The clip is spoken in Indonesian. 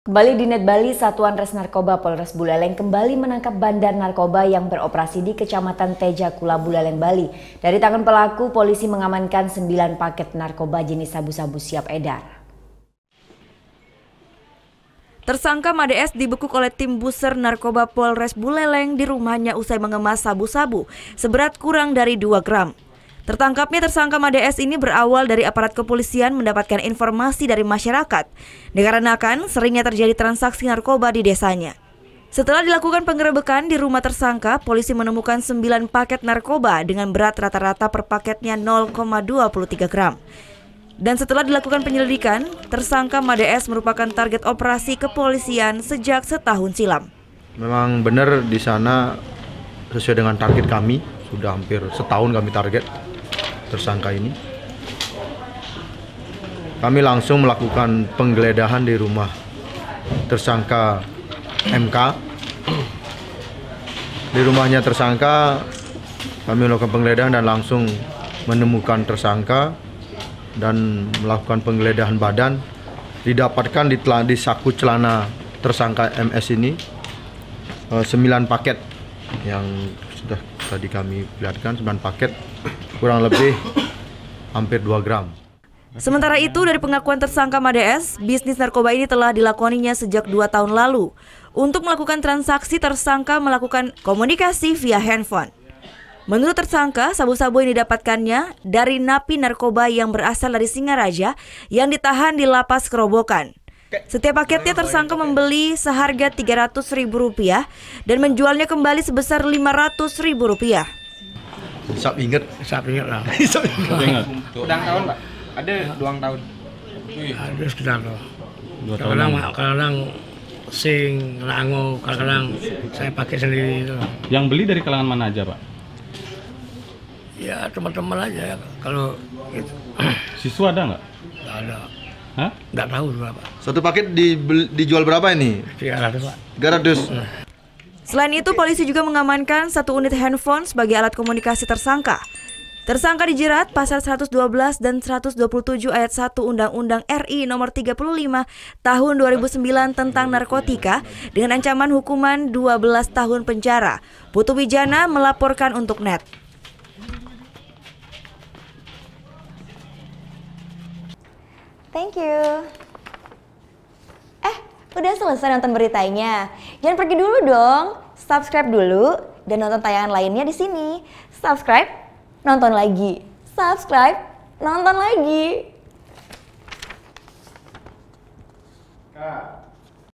Kembali di Net Bali, Satuan Res Narkoba Polres Buleleng kembali menangkap bandar narkoba yang beroperasi di Kecamatan Tejakula, Buleleng, Bali. Dari tangan pelaku, polisi mengamankan 9 paket narkoba jenis sabu-sabu siap edar. Tersangka Made S dibekuk oleh tim Buser Narkoba Polres Buleleng di rumahnya usai mengemas sabu-sabu seberat kurang dari 2 gram. Tertangkapnya tersangka Made S ini berawal dari aparat kepolisian mendapatkan informasi dari masyarakat, dikarenakan seringnya terjadi transaksi narkoba di desanya. Setelah dilakukan penggerebekan di rumah tersangka, polisi menemukan 9 paket narkoba dengan berat rata-rata per paketnya 0,23 gram. Dan setelah dilakukan penyelidikan, tersangka Made S merupakan target operasi kepolisian sejak setahun silam. Memang benar di sana sesuai dengan target kami, sudah hampir setahun kami target tersangka ini. Kami langsung melakukan penggeledahan di rumah tersangka MK. Di rumahnya tersangka kami melakukan penggeledahan dan langsung menemukan tersangka dan melakukan penggeledahan badan. Didapatkan di saku celana tersangka MS ini 9 paket yang sudah tadi kami lihatkan, 9 paket kurang lebih hampir 2 gram. Sementara itu, dari pengakuan tersangka Made S, bisnis narkoba ini telah dilakoninya sejak 2 tahun lalu. Untuk melakukan transaksi, tersangka melakukan komunikasi via handphone. Menurut tersangka, sabu-sabu yang didapatkannya dari napi narkoba yang berasal dari Singaraja yang ditahan di lapas Kerobokan. Setiap paketnya tersangka membeli seharga Rp300.000 dan menjualnya kembali sebesar Rp500.000. Sap inget lah. Ulang tahun, Pak? Ada ulang tahun? Ada sekitar kadang-kadang sing, rango, kadang-kadang saya pakai sendiri itu. Yang beli dari kalangan mana aja, Pak? Ya teman-teman aja kalau gitu. Siswa ada nggak? Nggak ada. Hah? Nggak tahu berapa. Satu paket dijual berapa ini? 300, Pak. 300. Selain itu, polisi juga mengamankan 1 unit handphone sebagai alat komunikasi tersangka. Tersangka dijerat pasal 112 dan 127 ayat 1 Undang-Undang RI nomor 35 tahun 2009 tentang narkotika dengan ancaman hukuman 12 tahun penjara. Putu Wijana melaporkan untuk Net. Thank you. Udah selesai nonton beritanya? Jangan pergi dulu dong. Subscribe dulu dan nonton tayangan lainnya di sini. Subscribe, nonton lagi. Subscribe, nonton lagi. Kak.